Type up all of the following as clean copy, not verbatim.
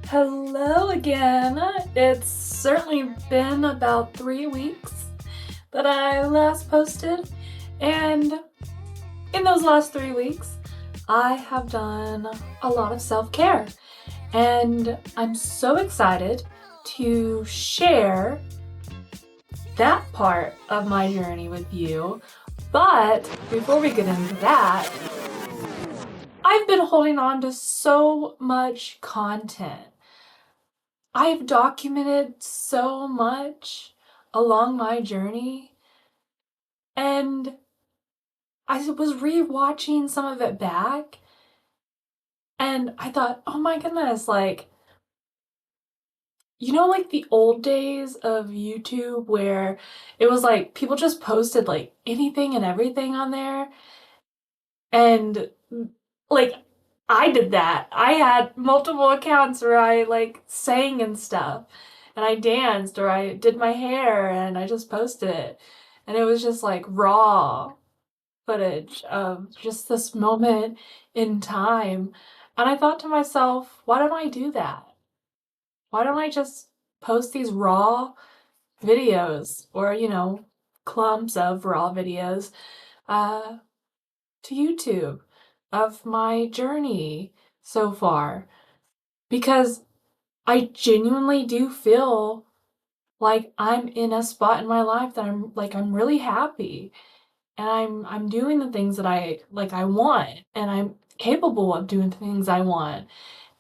Hello again. It's certainly been about 3 weeks that I last posted, and in those last 3 weeks, I have done a lot of self-care, and I'm so excited to share that part of my journey with you. But before we get into that, I've been holding on to so much content. I've documented so much along my journey, and I was re-watching some of it back, and I thought, oh my goodness, like the old days of YouTube where it was like people just posted like anything and everything on there, and like I did that. I had multiple accounts where I like sang and stuff, and I danced, or I did my hair and I just posted it. And it was just like raw footage of just this moment in time. And I thought to myself, why don't I do that? Why don't I just post these raw videos, or, clumps of raw videos uh, to YouTube of my journey so far? Because I genuinely do feel like I'm in a spot in my life that I'm really happy, and I'm doing the things that I want, and I'm capable of doing the things I want.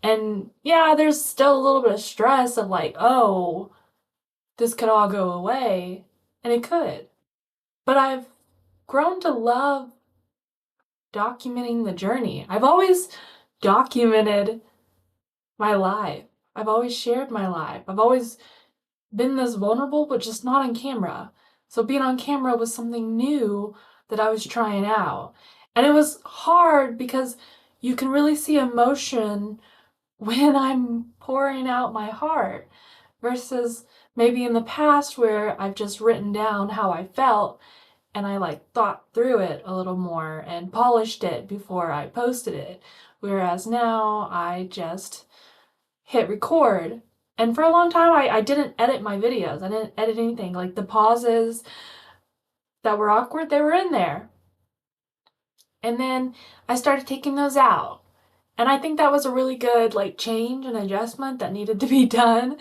And yeah, there's still a little bit of stress of like, oh, this could all go away, and it could. But I've grown to love documenting the journey. I've always documented my life. I've always shared my life. I've always been this vulnerable, but just not on camera. So being on camera was something new that I was trying out. And it was hard because you can really see emotion when I'm pouring out my heart, versus maybe in the past where I've just written down how I felt and I like thought through it a little more and polished it before I posted it. Whereas now I just hit record. And for a long time, I didn't edit my videos. I didn't edit anything. Like the pauses that were awkward, they were in there. And then I started taking those out. And I think that was a really good like change and adjustment that needed to be done,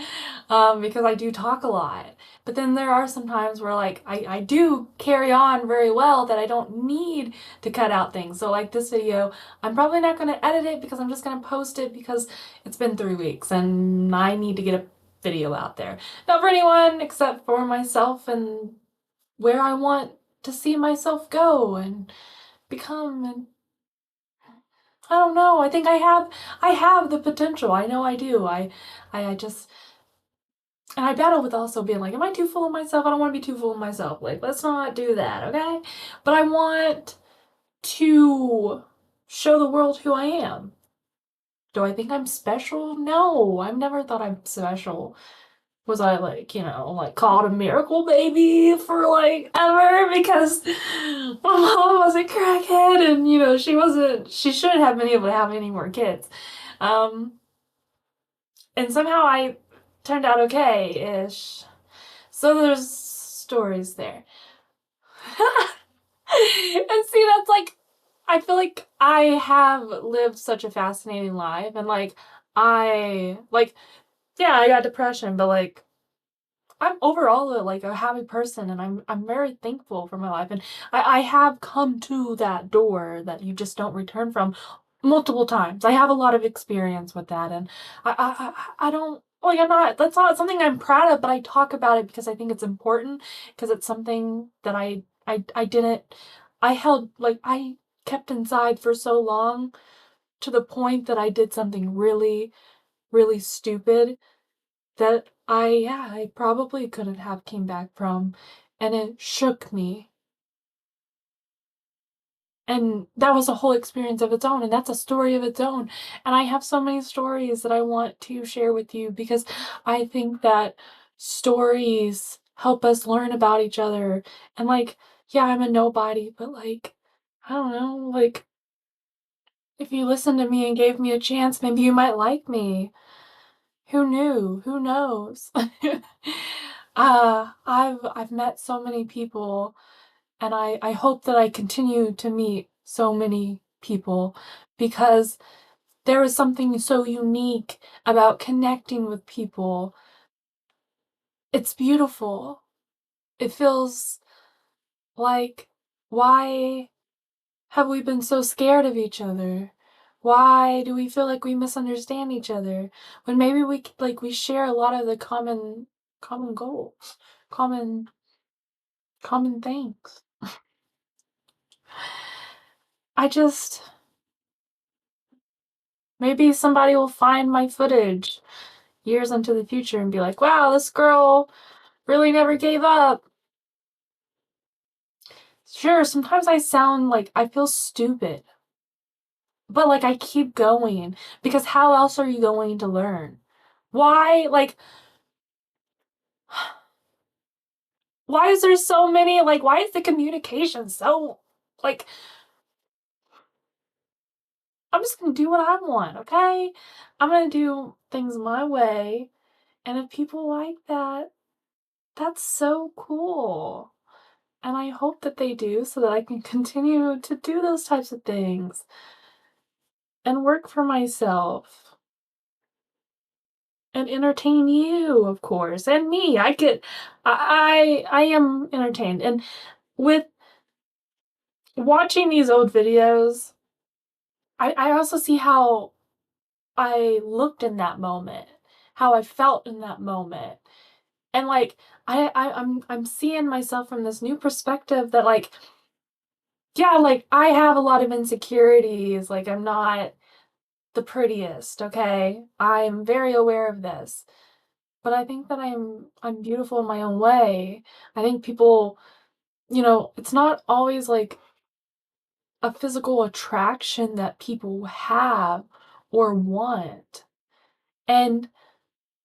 because I do talk a lot. But then there are some times where like I do carry on very well that I don't need to cut out things. So like this video, I'm probably not going to edit it because I'm just going to post it because it's been 3 weeks and I need to get a video out there. Not for anyone except for myself and where I want to see myself go and become. And I don't know. I think I have the potential. I know I do. I just, and I battle with also being like, am I too full of myself? I don't want to be too full of myself. Like, let's not do that, okay? But I want to show the world who I am. Do I think I'm special? No, I've never thought I'm special. Was I like, like called a miracle baby for like ever because my mom was a crackhead, and she shouldn't have been able to have any more kids. Um, and somehow I turned out okay-ish. So there's stories there. And see, that's like, I feel like I have lived such a fascinating life, and like, yeah, I got depression, but like, I'm overall like a happy person, and I'm very thankful for my life, and I have come to that door that you just don't return from multiple times. I have a lot of experience with that, and I don't like, I'm not, that's not something I'm proud of, but I talk about it because I think it's important, because it's something that I didn't, I held, like, I kept inside for so long, to the point that I did something really, really stupid that I probably couldn't have came back from, and it shook me. And that was a whole experience of its own, and that's a story of its own. And I have so many stories that I want to share with you, because I think that stories help us learn about each other. And like, yeah, I'm a nobody, but like, I don't know, like, if you listened to me and gave me a chance, maybe you might like me. Who knew? Who knows? I've met so many people, and I hope that I continue to meet so many people, because there is something so unique about connecting with people. It's beautiful. It feels like, why have we been so scared of each other? Why do we feel like we misunderstand each other when maybe we share a lot of the common goals, common common things? I just Maybe somebody will find my footage years into the future and be like, "Wow, this girl really never gave up." Sure, sometimes I sound like I feel stupid, but like I keep going, because how else are you going to learn? Why, why is there so many, why is the communication so, like, I'm just gonna do what I want, okay? I'm gonna do things my way, and if people like that, that's so cool. And I hope that they do, so that I can continue to do those types of things and work for myself and entertain you, of course, and me. I am entertained. And with watching these old videos, I also see how I looked in that moment, how I felt in that moment. And I'm seeing myself from this new perspective that, yeah, I have a lot of insecurities. I'm not the prettiest, okay? I'm very aware of this. But I think that I'm beautiful in my own way. I think people, it's not always like a physical attraction that people have or want. And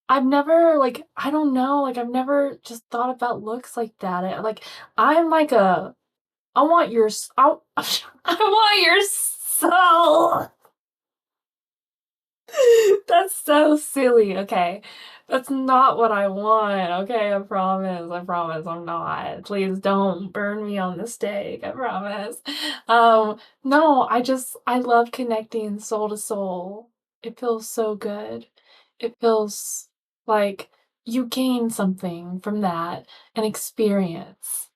I've never, I don't know, I've never just thought about looks like that. I'm like I want your, I want your soul. That's so silly. Okay. That's not what I want. Okay, I promise. I promise I'm not. Please don't burn me on the stake. I promise. No, I love connecting soul to soul. It feels so good. It feels like you gain something from that, an experience,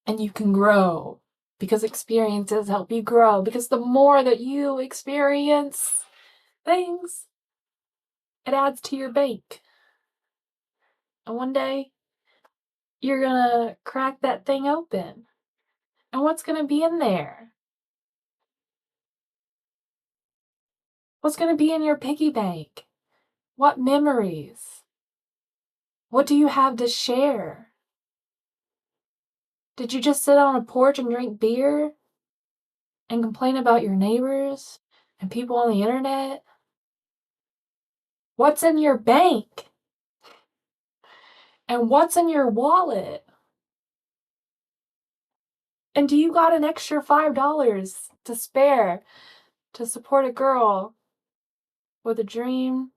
and you can grow, because experiences help you grow, because the more that you experience things, it adds to your bake. And one day, you're gonna crack that thing open. And what's gonna be in there? What's gonna be in your piggy bank? What memories? What do you have to share? Did you just sit on a porch and drink beer and complain about your neighbors and people on the internet? What's in your bank? And what's in your wallet? And do you got an extra $5 to spare to support a girl with a dream?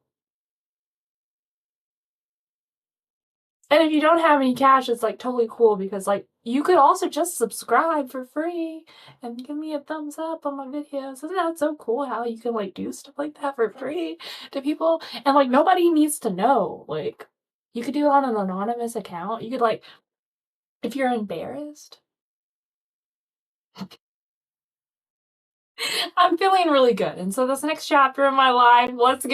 And if you don't have any cash, it's totally cool, because you could also just subscribe for free and give me a thumbs up on my videos. Isn't that so cool how you can do stuff like that for free to people? And nobody needs to know. You could do it on an anonymous account. You could if you're embarrassed. I'm feeling really good. And so this next chapter in my life, let's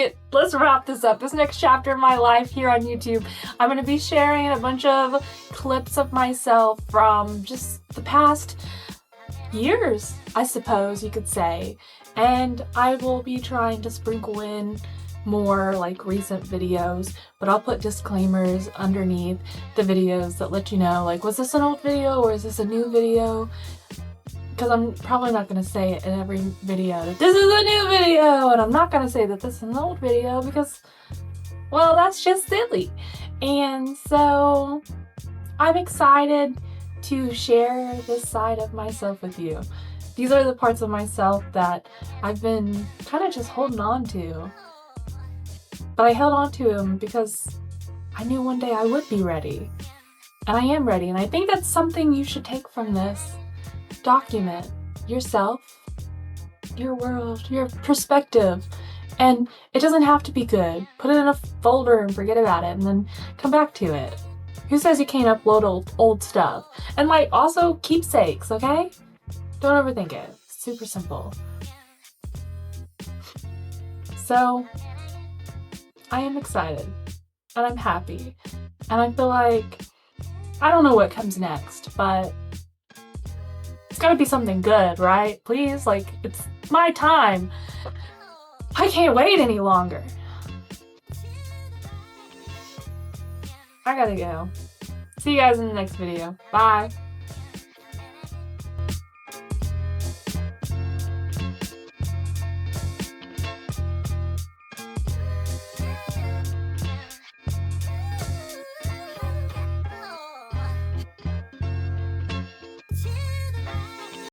wrap this up. This next chapter in my life here on YouTube, I'm going to be sharing a bunch of clips of myself from just the past years, I suppose you could say. And I will be trying to sprinkle in more recent videos, but I'll put disclaimers underneath the videos that let you know, was this an old video or is this a new video? Because I'm probably not going to say it in every video that this is a new video, and I'm not going to say that this is an old video, because, well, that's just silly. And so I'm excited to share this side of myself with you. These are the parts of myself that I've been kind of just holding on to. But I held on to him because I knew one day I would be ready. And I am ready. And I think that's something you should take from this. Document yourself, your world, your perspective. And it doesn't have to be good. Put it in a folder and forget about it and then come back to it. Who says you can't upload old stuff? And like, also keepsakes, okay? Don't overthink it. Super simple. So, I am excited. And I'm happy. And I feel like, I don't know what comes next, but it's gotta be something good, right? Please, like, it's my time. I can't wait any longer. I gotta go. See you guys in the next video. Bye.